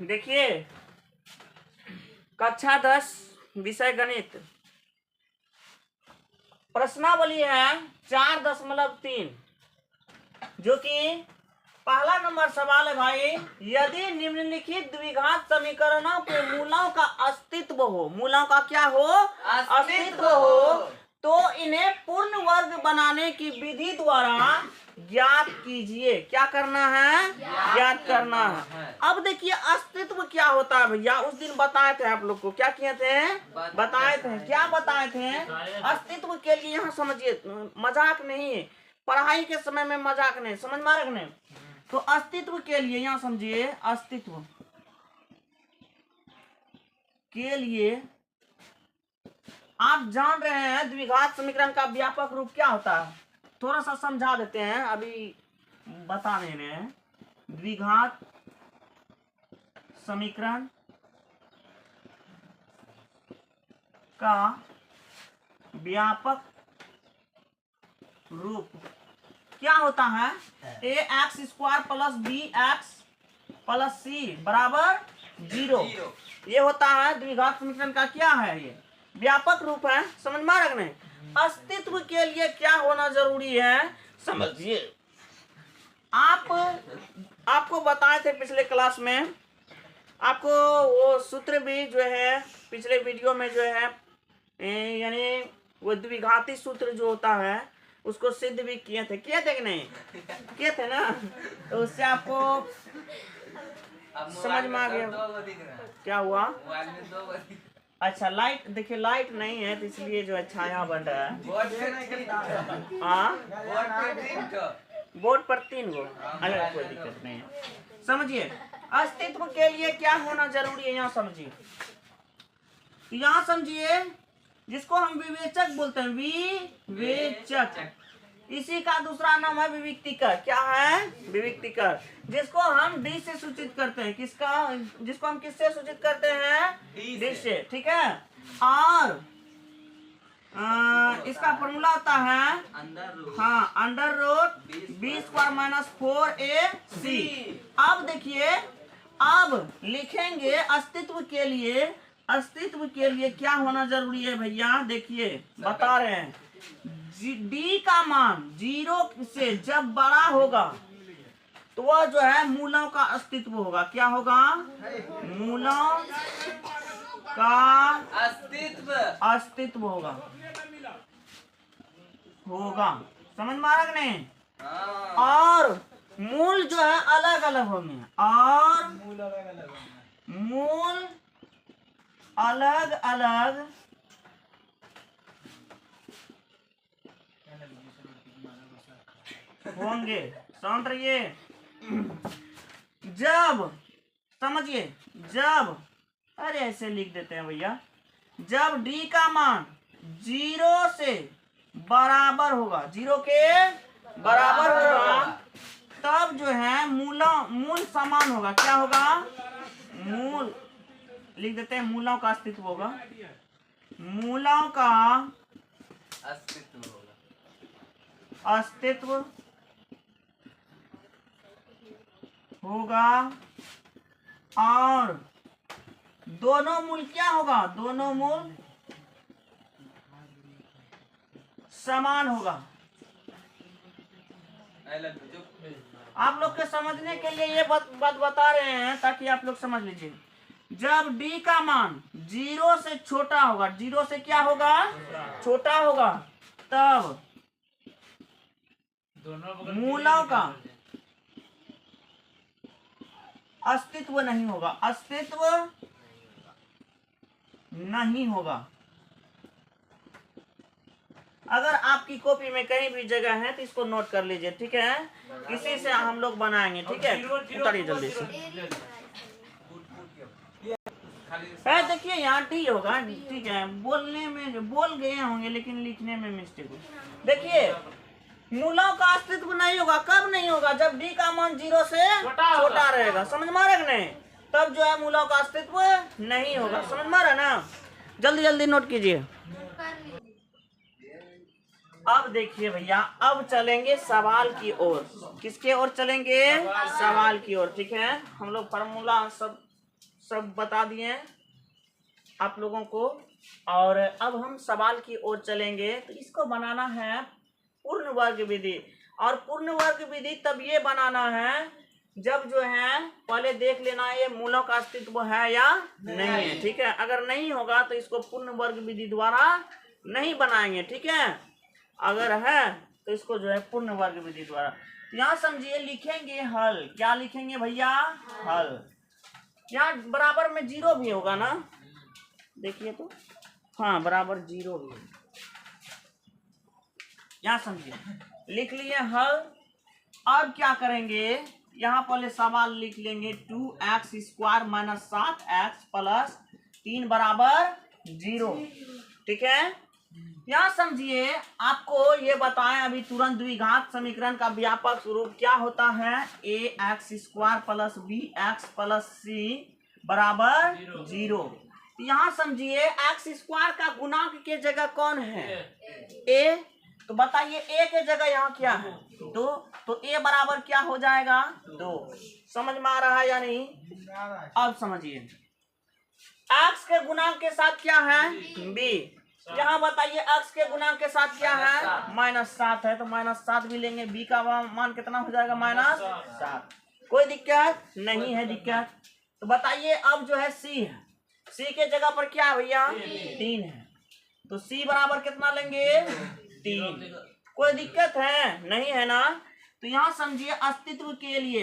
देखिए कक्षा 10 विषय गणित प्रश्नावली है 4.3 जो कि पहला नंबर सवाल है भाई। यदि निम्नलिखित द्विघात समीकरणों के मूलों का अस्तित्व हो, मूलों का क्या हो? अस्तित्व हो, तो इन्हें पूर्ण वर्ग बनाने की विधि द्वारा ज्ञात कीजिए। क्या करना है? ज्ञात करना है। अब देखिए अस्तित्व क्या होता है भैया, उस दिन बताए थे आप लोग को। क्या किए थे? बताए थे। क्या बताए थे? अस्तित्व के लिए यहाँ समझिए, मजाक नहीं है, पढ़ाई के समय में मजाक नहीं, समझ में रखने। तो अस्तित्व के लिए यहाँ समझिए, अस्तित्व के लिए आप जान रहे हैं द्विघात समीकरण का व्यापक रूप क्या होता है। थोड़ा सा समझा देते हैं, अभी बता नहीं रहे हैं। द्विघात समीकरण का व्यापक रूप क्या होता है? ax² plus bx plus c बराबर 0। ये होता है द्विघात समीकरण का क्या है? ये व्यापक रूप है। समझ में रखने। अस्तित्व के लिए क्या होना जरूरी है समझिए। आपको बताए थे पिछले क्लास में, आपको वो सूत्र भी जो है पिछले वीडियो में जो है यानी वो द्विघाती सूत्र जो होता है उसको सिद्ध भी किए थे कि नहीं? किए थे ना। तो उससे आपको समझ में आ गया क्या हुआ। अच्छा लाइट देखिए, लाइट नहीं है तो इसलिए जो है छाया बन रहा है। बोर्ड पर 3 गो। अरे कोई दिक्कत नहीं है। समझिए अस्तित्व के लिए क्या होना जरूरी है, यहाँ समझिए। यहाँ समझिए, जिसको हम विवेचक बोलते हैं, विवेचक, इसी का दूसरा नाम है विविक्तिकर। क्या है? विविक्तिकर। जिसको हम डी से सूचित करते हैं। किसका? जिसको हम किससे सूचित करते हैं? डी से। ठीक है। और इसका फॉर्मूला होता है अंडर रूट b² - 4ac। अब देखिए, अब लिखेंगे अस्तित्व के लिए। अस्तित्व के लिए क्या होना जरूरी है भैया? देखिए बता रहे हैं, डी का मान 0 से जब बड़ा होगा तो वह जो है मूलों का अस्तित्व होगा। क्या होगा? मूलों का अस्तित्व होगा। समझ में आ रहा नहीं? और मूल जो है अलग अलग होंगे, और मूल अलग अलग होंगे। समझ रहिए। जब समझिए, जब अरे ऐसे लिख देते हैं भैया, जब डी का मान 0 से बराबर होगा, 0 के बराबर होगा, तब जो है मूल समान होगा। क्या होगा? मूल लिख देते हैं, मूलों का अस्तित्व होगा। मूलों का अस्तित्व होगा और दोनों मूल क्या होगा? दोनों मूल समान होगा। आप लोग के समझने के लिए ये बात बता रहे हैं ताकि आप लोग समझ लीजिए। जब d का मान 0 से छोटा होगा, 0 से क्या होगा? छोटा होगा, तब मूलों का अस्तित्व नहीं होगा। अस्तित्व नहीं होगा। अगर आपकी कॉपी में कहीं भी जगह है तो इसको नोट कर लीजिए। ठीक है, इसी से हम लोग बनाएंगे। ठीक है, उतारिए जल्दी से। देखिए यहाँ टी होगा। ठीक है, बोलने में बोल गए होंगे लेकिन लिखने में मिस्टेक हो। देखिए मूलों का अस्तित्व नहीं होगा। कब नहीं होगा? जब डी का मान 0 से छोटा रहेगा। समझ में आ रहा है नहीं? तब जो है मूलों का अस्तित्व नहीं होगा। समझ में आ रहा है ना? जल्दी जल्दी नोट कीजिए। अब देखिए भैया, अब चलेंगे सवाल की ओर। किसके ओर चलेंगे? सवाल की ओर। ठीक है, हम लोग फार्मूला सब बता दिए आप लोगों को, और अब हम सवाल की ओर चलेंगे। तो इसको बनाना है पूर्ण वर्ग विधि, और पूर्ण वर्ग विधि तब ये बनाना है जब जो है पहले देख लेना ये मूलों का अस्तित्व है या नहीं है। ठीक है, अगर नहीं होगा तो इसको पूर्ण वर्ग विधि द्वारा नहीं बनाएंगे। ठीक है, अगर है तो इसको जो है पूर्ण वर्ग विधि द्वारा। तो यहाँ समझिए, लिखेंगे हल। क्या लिखेंगे भैया? हल। यहाँ बराबर में जीरो भी होगा ना, देखिए तो, हाँ बराबर जीरो भी। यहाँ समझिए, लिख लिए हल। अब क्या करेंगे, यहाँ पहले सवाल लिख लेंगे 2x² माइनस 7x प्लस 3 बराबर 0। ठीक है, यहाँ समझिए, आपको ये बताएं अभी तुरंत, द्विघात समीकरण का व्यापक स्वरूप क्या होता है? ax² plus bx plus c बराबर 0। यहाँ समझिए, x² का गुणांक के जगह कौन है? a। तो बताइए a के जगह यहाँ क्या है? 2। तो a बराबर क्या हो जाएगा? 2। समझ में आ रहा है या नहीं? अब समझिए, x के गुणांक के साथ क्या है? b। यहाँ बताइए x के गुणांक के साथ क्या है? -7 है, तो -7 भी लेंगे। b का मान कितना हो जाएगा? -7। कोई दिक्कत नहीं है दिक्कत। तो बताइए, अब जो है c है, c के जगह पर क्या है भैया? 3 है, तो c बराबर कितना लेंगे? 3। कोई दिक्कत है? नहीं है ना। तो यहाँ समझिए, अस्तित्व के लिए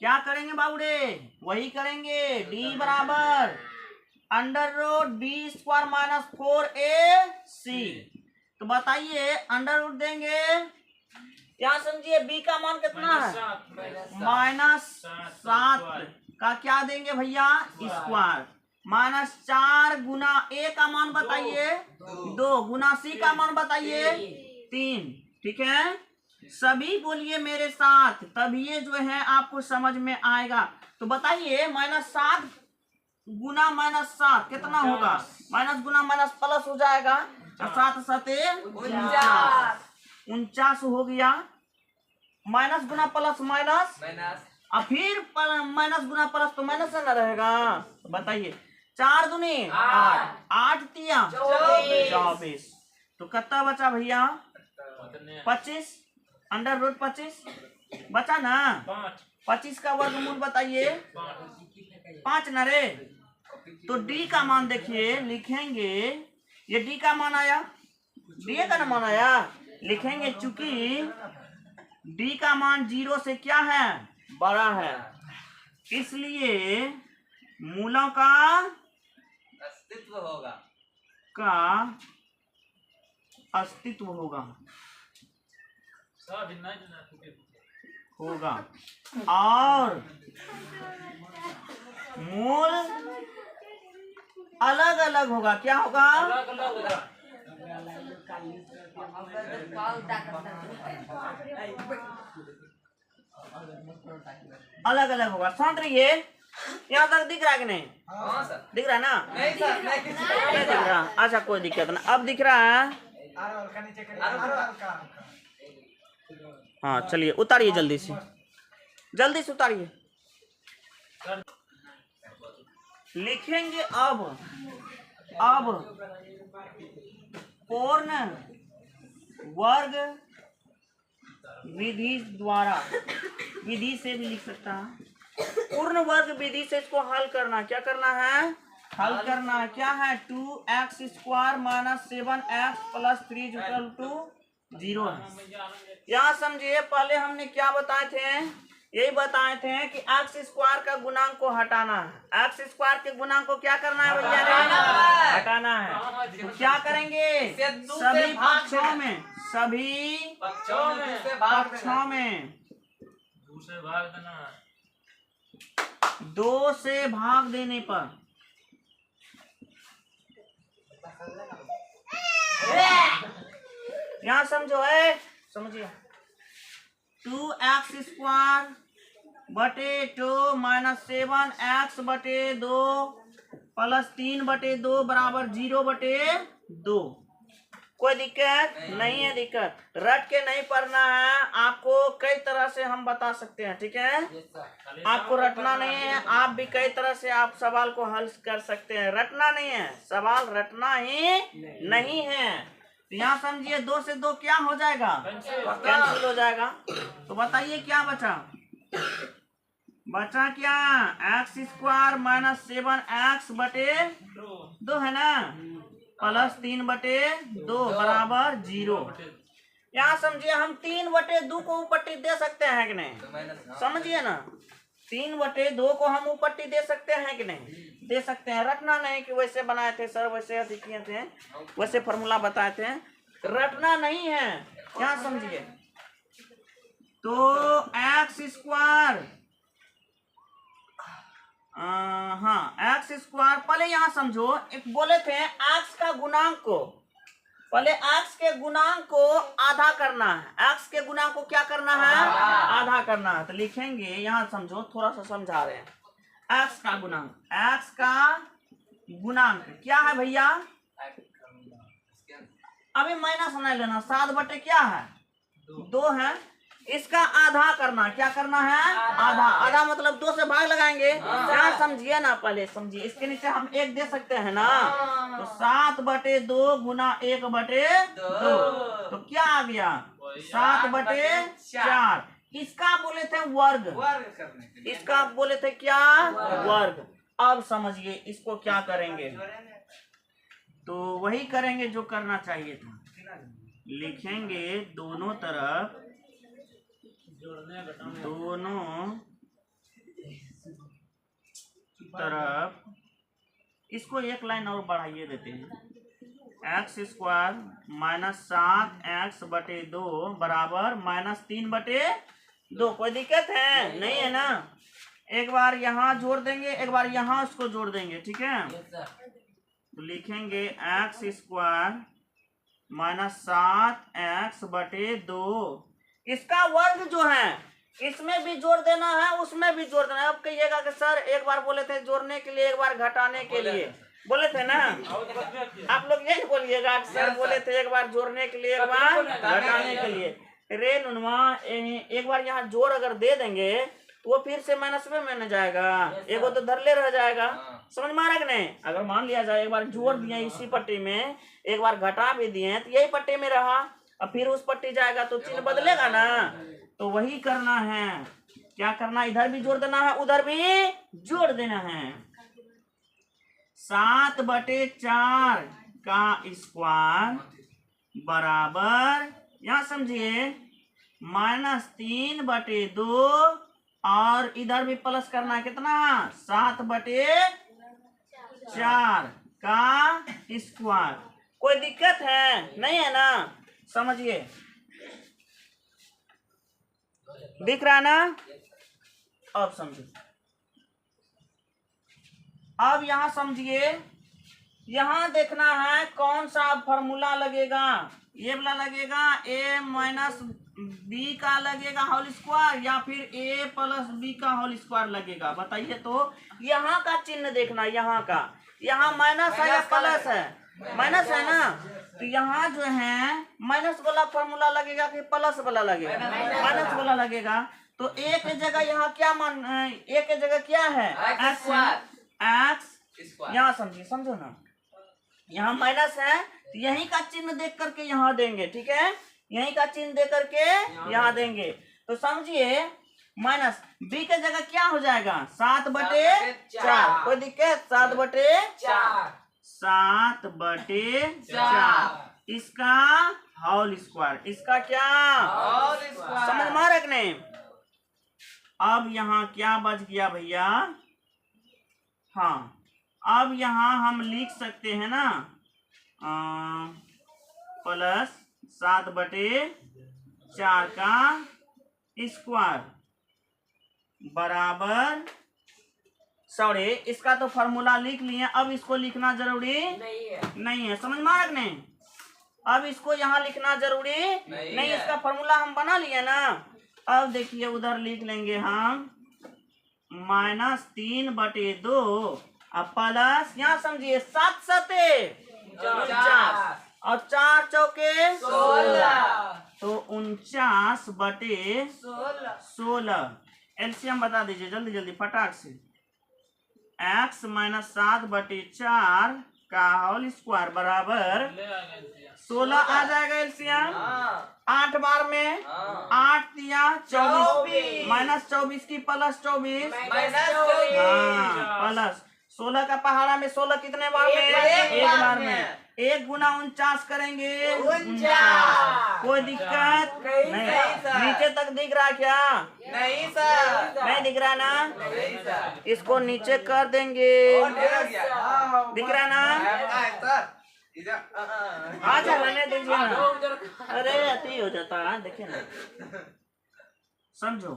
क्या करेंगे बाबूरे? वही करेंगे, d बराबर √b² माइनस 4ac। तो बताइए, अंडर रूट देंगे, यहाँ समझिए b का मान कितना है? -7 का क्या देंगे भैया? स्क्वायर। -4 गुना a का मान बताइए 2, गुना c का मान बताइए 3। ठीक है, सभी बोलिए मेरे साथ, तभी ये जो है आपको समझ में आएगा। तो बताइए, -7 गुना -7 कितना होगा? माइनस गुना माइनस प्लस हो जाएगा, 7 7 49 हो गया। माइनस गुना प्लस माइनस, और फिर माइनस गुना प्लस तो माइनस है ना रहेगा। तो बताइए, 4 दूनी 8, 8 तिया 24। तो कितना बचा भैया? 25, √25 बचा ना। 25 का वर्गमूल बताइए, 5 ना रे। तो d का मान देखिए, लिखेंगे, ये d का मान आया, d का मान आया, लिखेंगे चूंकि d का मान 0 से क्या है? बड़ा है, इसलिए मूलों का अस्तित्व होगा और मूल अलग अलग होगा। क्या होगा? अलग अलग होगा। समझ रहिए, यहाँ तक दिख रहा है कि नहीं? दिख रहा है ना? नहीं दिख रहा। अच्छा, कोई दिक्कत ना, अब दिख रहा है। हाँ चलिए, उतारिए जल्दी से उतारिए। लिखेंगे अब पूर्ण वर्ग विधि द्वारा, विधि से भी लिख सकता है। पूर्ण वर्ग विधि से इसको हल करना। क्या करना है? हल करना है। क्या है? 2x² माइनस 7x प्लस 3 = 0 है। यहाँ समझिए, पहले हमने क्या बताए थे? यही बताए थे कि x² का गुणांक को हटाना है। x² के गुणांक को क्या करना है भैया? हटाना है। तो क्या करेंगे? सभी पक्षों में 2 से भाग देने पर यहाँ समझो है, समझिए, 2x² बटे 2 माइनस 7x बटे 2 प्लस 3/2 बराबर 0/2। कोई दिक्कत नहीं है। दिक्कत रट के नहीं पढ़ना है, आपको कई तरह से हम बता सकते हैं, ठीक है। आपको रटना नहीं है, आप भी कई तरह से आप सवाल को हल कर सकते हैं। रटना नहीं है, सवाल रटना ही नहीं है। तो यहाँ समझिए 2 से 2 क्या हो जाएगा, कैंसिल हो जाएगा। तो बताइए क्या बचा, बचा क्या, x² - 7x/2 है ना, प्लस 3/2 बराबर 0। यहाँ समझिए हम 3/2 को ऊपट्टी दे सकते हैं कि नहीं, समझिए ना। 3/2 को हम ऊपट्टी दे सकते हैं कि नहीं, दे सकते हैं। रटना नहीं कि वैसे बनाए थे सर, वैसे अथी किए थे, वैसे फॉर्मूला बताए थे, रटना नहीं है। यहाँ समझिए तो x², हाँ x², पहले यहाँ समझो, एक बोले थे x का गुणांक को, पहले x के गुणांक को आधा करना है। x के गुणांक को क्या करना है, आधा करना है। तो लिखेंगे, यहाँ समझो, थोड़ा सा समझा रहे हैं। x का गुणांक, x का गुणांक क्या है भैया, अभी माइनस नहीं लेना, 7 क्या है, 2 है। इसका आधा करना, क्या करना है, आधा। आधा मतलब 2 से भाग लगाएंगे। क्या समझिए ना, पहले समझिए। इसके नीचे हम 1 दे सकते हैं ना, तो 7/2 गुना 1/2, तो क्या आ गया, 7/4। इसका बोले थे वर्ग, इसका बोले थे क्या, वर्ग। अब समझिए इसको क्या करेंगे, तो वही करेंगे जो करना चाहिए था। लिखेंगे दोनों तरफ, इसको एक लाइन और बढ़ाइए देते हैं। x² - 7x/2 बराबर -3/2। कोई दिक्कत है नहीं है ना। एक बार यहाँ जोड़ देंगे, एक बार यहाँ उसको जोड़ देंगे, ठीक है। तो लिखेंगे x² - 7x/2, इसका वर्ग जो है, इसमें भी जोड़ देना है, उसमें भी जोड़ देना है। अब कहिएगा कि सर एक बार बोले थे जोड़ने के लिए, एक बार घटाने के लिए बोले थे ना, आप लोग यही बोलिएगा सर बोले थे एक बार जोड़ने के लिए, एक बार घटाने के लिए। रे नुनवा, एक बार यहाँ जोड़ अगर दे देंगे तो वो फिर से माइनस में न जाएगा, एगो तो धरले रह जाएगा। समझ में आ रहा कि नहीं। अगर मान लिया जाए एक बार जोड़ दिए इसी पट्टी में, एक बार घटा भी दिए तो यही पट्टी में रहा, अब फिर उस पट्टी जाएगा तो चिन्ह बदलेगा ना। तो वही करना है, क्या करना, इधर भी जोड़ देना है, उधर भी जोड़ देना है। 7/4 का स्क्वायर बराबर, यहाँ समझिए, -3/2 और इधर भी प्लस करना है, कितना, 7/4 का स्क्वायर। कोई दिक्कत है नहीं है ना, समझिए, दिख रहा ना। अब समझिए, अब यहाँ समझिए, यहाँ देखना है कौन सा फॉर्मूला लगेगा, ये वाला लगेगा, a - b का लगेगा होल स्क्वायर, या फिर a + b का होल स्क्वायर लगेगा, बताइए। तो यहाँ का चिन्ह देखना, यहाँ का, यहाँ माइनस है या प्लस है, माइनस है ना। तो यहाँ जो है माइनस वाला फॉर्मूला लगेगा कि प्लस वाला लगेगा, माइनस वाला लगेगा। तो a के जगह यहाँ क्या मान, a के जगह क्या है, x। यहाँ समझिए, समझो ना, यहाँ माइनस है तो यहीं का चिन्ह देख करके यहाँ देंगे, ठीक है, यहीं का चिन्ह दे करके यहाँ देंगे। तो समझिए माइनस b के जगह क्या हो जाएगा, 7/4। कोई दिक्कत, 7/4, 7/4, इसका होल स्क्वायर, इसका क्या, समझ में आ रहा है कि नहीं। अब यहाँ क्या बच गया भैया, हाँ, अब यहाँ हम लिख सकते हैं ना, प्लस 7/4 का स्क्वायर बराबर, सॉरी इसका तो फॉर्मूला लिख लिए, अब इसको लिखना जरूरी नहीं है, समझ में आ रहा नहीं। अब इसको यहाँ लिखना जरूरी नहीं, इसका फॉर्मूला हम बना लिए ना। अब देखिए उधर लिख लेंगे हम -3/2 अब प्लस यहाँ समझिए 7 सते 49 और 4 चौके 16 तो 49/16। एलसीएम बता दीजिए जल्दी जल्दी फटाक से। x माइनस 7/4 का होल स्क्वायर बराबर 16 आ जाएगा एलसीएम। 8 बार में 8 दिया 24 माइनस 24 की प्लस 24 प्लस 16 का पहाड़ा में 16 कितने बार में? एक बार में। 1 गुना 49 करेंगे 49। कोई दिक्कत नहीं? नीचे तक दिख रहा क्या? नहीं सर, नहीं दिख रहा ना? नहीं सर, इसको नीचे कर देंगे। दिख रहा ना? सर अच्छा रहने दीजिए ना। अरे अति हो जाता है देखिए ना, समझो।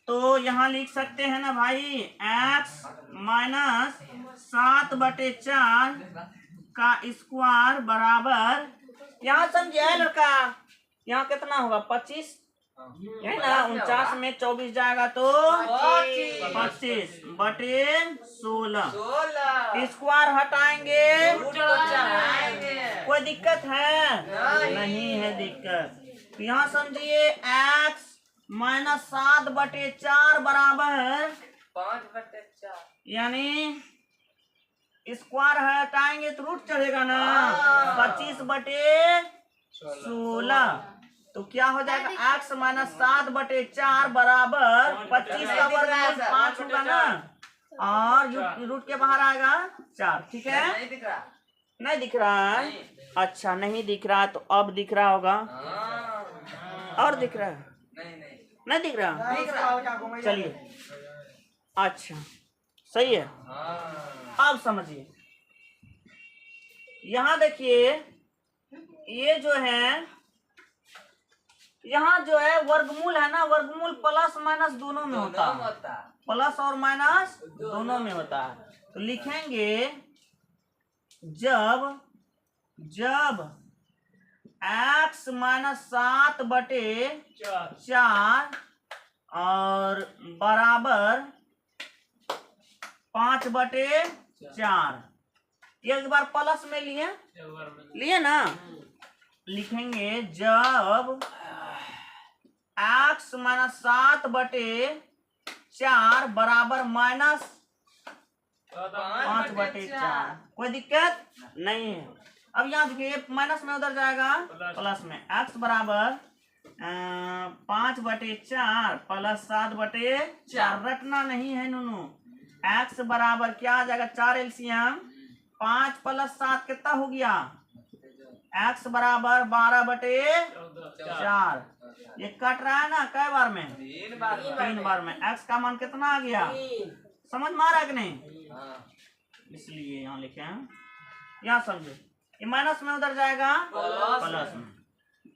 तो यहाँ लिख सकते हैं ना भाई x माइनस 7/4 का स्क्वायर बराबर, यहाँ समझे लड़का, यहाँ कितना होगा 25 है ना। 49 में 24 जाएगा तो 25/16। स्क्वायर हटाएंगे, कोई दिक्कत है? नहीं है दिक्कत। तो यहाँ समझिए x माइनस 7/4 बराबर 5/4 यानी स्क्वायर हटाएंगे तो रूट चढ़ेगा ना। 25/16 तो क्या हो जाएगा? x माइनस 7/4 बराबर 25 का वर्गमूल 5 होगा ना, और रूट के बाहर आएगा 4। ठीक है? नहीं दिख रहा, नहीं दिख रहा है? अच्छा नहीं दिख रहा तो अब दिख रहा होगा। और दिख रहा है? नहीं दिख रहा? चलिए अच्छा सही है। अब समझिए, यहाँ देखिए ये जो है, यहाँ जो है वर्गमूल है ना, वर्गमूल प्लस माइनस दोनों में होता है। प्लस और माइनस दोनों में होता है। तो लिखेंगे जब x माइनस 7/4 और बराबर 5/4, एक बार प्लस में लिए ना, लिखेंगे जब x माइनस 7/4 बराबर माइनस 5/4। कोई दिक्कत नहीं है। अब यहाँ देखिए माइनस में उधर जाएगा प्लस में। x बराबर 5/4 प्लस 7/4, रटना नहीं है नूनू। x बराबर क्या आ जाएगा? 4 एलसीएम 5 प्लस 7 कितना हो गया? x बराबर 12/4। ये कट रहा है ना कै बार में? 3 बार में। x का मान कितना आ गया? समझ में आ रहा है कि नहीं? इसलिए यहाँ लिखे हैं। यहाँ समझो, ये माइनस में उधर जाएगा प्लस में।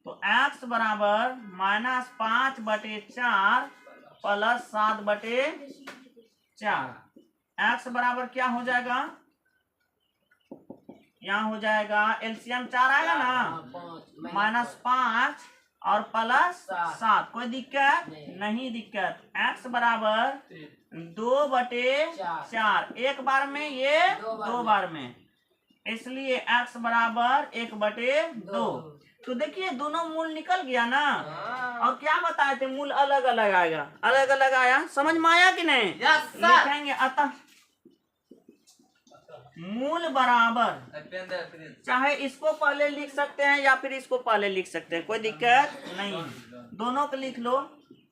तो x बराबर माइनस 5/4 प्लस 7/4। x बराबर क्या हो जाएगा? यहाँ हो जाएगा एलसीएम 4 आएगा ना, माइनस 5 और प्लस 7। कोई दिक्कत नहीं? दिक्कत। x बराबर 2/4, एक बार में, ये 2 बार में, इसलिए x बराबर 1/2। तो देखिए दोनों मूल निकल गया ना। और क्या बताए थे? मूल अलग अलग आएगा। अलग अलग आया, समझ में आया कि नहीं? लिखेंगे अतः मूल बराबर, चाहे इसको पहले लिख सकते हैं या फिर इसको पहले लिख सकते हैं, कोई दिक्कत नहीं। दोनों को लिख लो,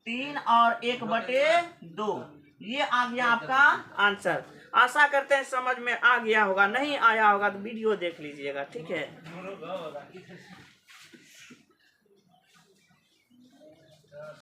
3 और 1/2। ये आ गया आपका आंसर। आशा करते हैं समझ में आ गया होगा। नहीं आया होगा तो वीडियो देख लीजिएगा। ठीक है?